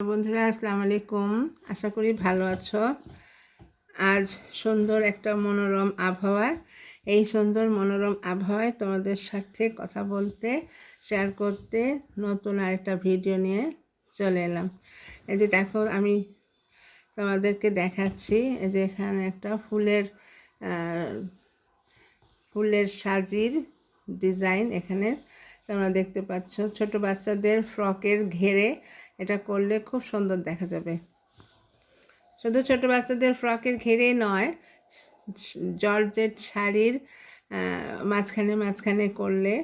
বন্ধুরা আসসালামু আলাইকুম। আশা করি ভালো আছো। আজ সুন্দর একটা মনোরম আবহাওয়া। এই সুন্দর মনোরম আবহাওয়ায় তোমাদের সাথে কথা বলতে, শেয়ার করতে নতুন আরেকটা ভিডিও নিয়ে চলে এলাম। এই যে দেখো, আমি তোমাদেরকে দেখাচ্ছি এই যে এখানে একটা ফুলের সাজির ডিজাইন এখানে তোমরা দেখতে পাচ্ছ। ছোট বাচ্চাদের ফ্রকের ঘেরে এটা করলে খুব সুন্দর দেখা যাবে। শুধু ছোট বাচ্চাদের ফ্রকের ঘেরে নয়, জর্জেট শাড়ির মাঝখানে মাঝখানে করলে,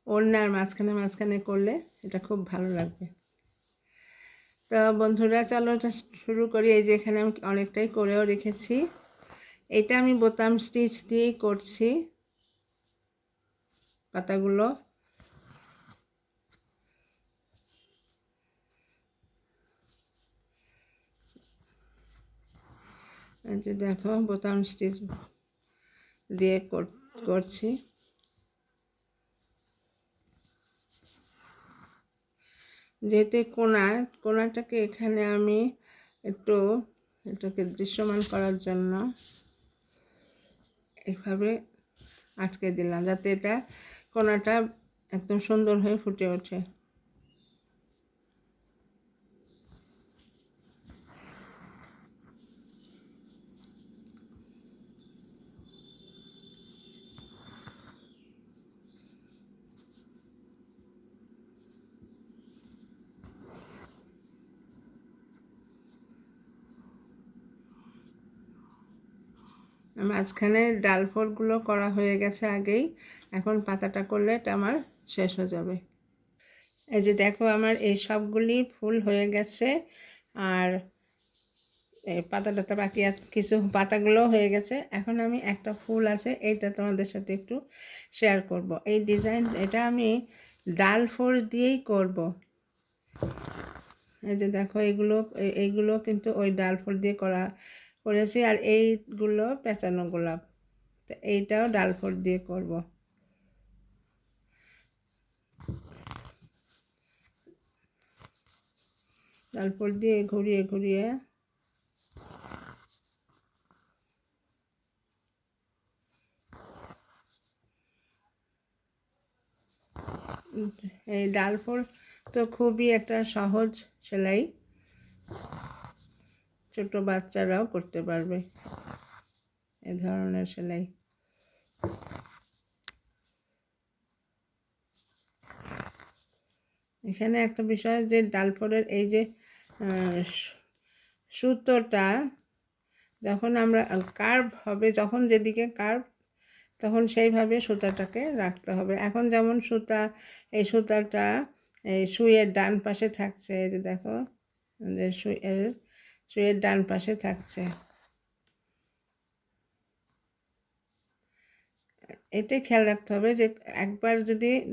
ওড়নার মাঝখানে মাঝখানে করলে এটা খুব ভালো লাগবে। তো বন্ধুরা চলো এটা শুরু করি। এই যে এখানে আমি অনেকটাই করেও রেখেছি। এটা আমি বোতাম স্টিচ দিয়েই করছি পাতাগুলো। এই যে দেখো বোতাম স্টিচ দিয়ে করছি। যেহেতু কোনাটাকে এখানে আমি এটাকে দৃশ্যমান করার জন্য এইভাবে আটকে দিলাম, যাতে এটা কোনাটা একদম সুন্দর হয়ে ফুটে ওঠে। মাঝখানে ডাল ফোড়গুলো করা হয়ে গেছে আগেই। এখন পাতাটা করলে এটা আমার শেষ হয়ে যাবে। এই যে দেখো আমার এই সবগুলি ফুল হয়ে গেছে, আর এই পাতাটা বাকি কিছু পাতাগুলো হয়ে গেছে। এখন আমি একটা ফুল আছে, এইটা তোমাদের সাথে একটু শেয়ার করব। এই ডিজাইন এটা আমি ডাল ফোড় দিয়েই করব। এই যে দেখো এইগুলো কিন্তু ওই ডাল ফোড় দিয়ে করেছি, আর এইগুলো পেঁচানো গোলাপ, তো এইটাও ডাল ফোড় দিয়ে করব। ডাল ফোড় দিয়ে ঘুরিয়ে ঘুরিয়ে এই ডাল ফোড় তো খুবই একটা সহজ সেলাই, ছোট বাচ্চারাও করতে পারবে এই ধরনের সেলাই। এখানে একটা বিষয় যে ডাল ফোড়ের এই যে সুতোটা যখন আমরা কার্ভ হবে, যখন যেদিকে কার্ভ তখন সেইভাবে সুতাটাকে রাখতে হবে। এখন যেমন এই সুতাটা এই সুইয়ের ডান পাশে থাকছে, এই যে দেখো যে সুইয়ের ডান পাশে থাকছে। এটাই খেয়াল রাখতে হবে যে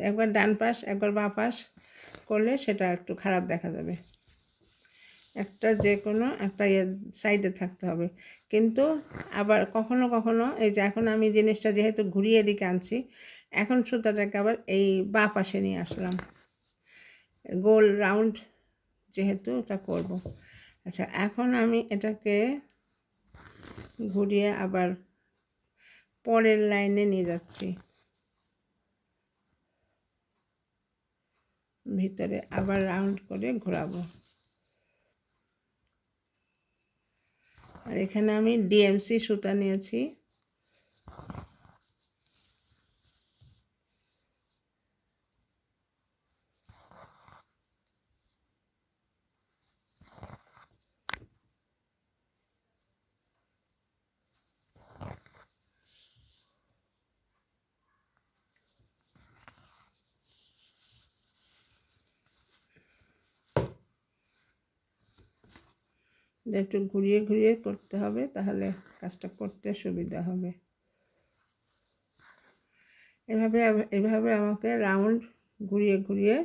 একবার ডান পাশ একবার বাঁ পাশ করলে সেটা একটু খারাপ দেখা যাবে। যে কোনো একটা সাইডে থাকতে হবে। কিন্তু আবার কখনো কখনো এই যে এখন আমি জিনিসটা যেহেতু ঘুরিয়ে দিকে আনছি, এখন সুতাটাকে আবার এই বাঁ পাশে নিয়ে আসলাম, গোল রাউন্ড যেহেতু এটা করব। আচ্ছা, এখন আমি এটাকে ঘুরিয়ে আবার পরের লাইনে নিয়ে যাচ্ছি, ভিতরে আবার রাউন্ড করে ঘোরাবো। আর এখানে আমি ডিএমসি সুতা নিয়েছি। একটু ঘুরিয়ে ঘুরিয়ে করতে হবে, তাহলে কাজটা করতে সুবিধা হবে। এভাবে আমাকে রাউন্ড ঘুরিয়ে ঘুরিয়ে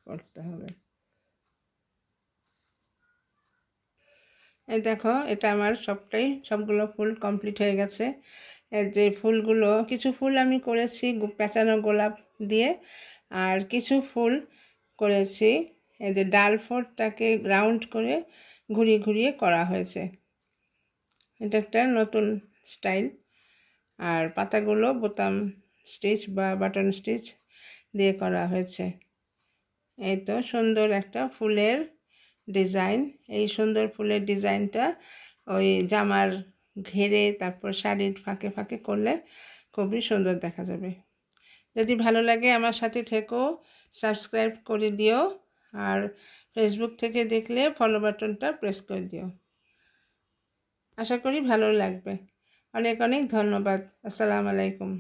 করতে হবে। এই দেখো এটা আমার সবগুলো ফুল কমপ্লিট হয়ে গেছে। যে ফুলগুলো, কিছু ফুল আমি করেছি পেঁচানো গোলাপ দিয়ে, আর কিছু ফুল করেছি এই যে ডাল ফোরটাকে রাউন্ড করে ঘুরিয়ে ঘুরিয়ে করা হয়েছে। এটা একটা নতুন স্টাইল। আর পাতাগুলো বোতাম স্টিচ বা বাটন স্টিচ দিয়ে করা হয়েছে। এই তো সুন্দর একটা ফুলের ডিজাইন। এই সুন্দর ফুলের ডিজাইনটা ওই জামার ঘেরে তারপর শাড়ির ফাঁকে ফাঁকে করলে খুবই সুন্দর দেখা যাবে। যদি ভালো লাগে আমার সাথে থেকো, সাবস্ক্রাইব করে দিও, আর ফেসবুক থেকে দেখলে ফলো বাটনটা প্রেস করে দিও। আশা করি ভালো লাগবে। অনেক অনেক ধন্যবাদ। আসসালামু আলাইকুম।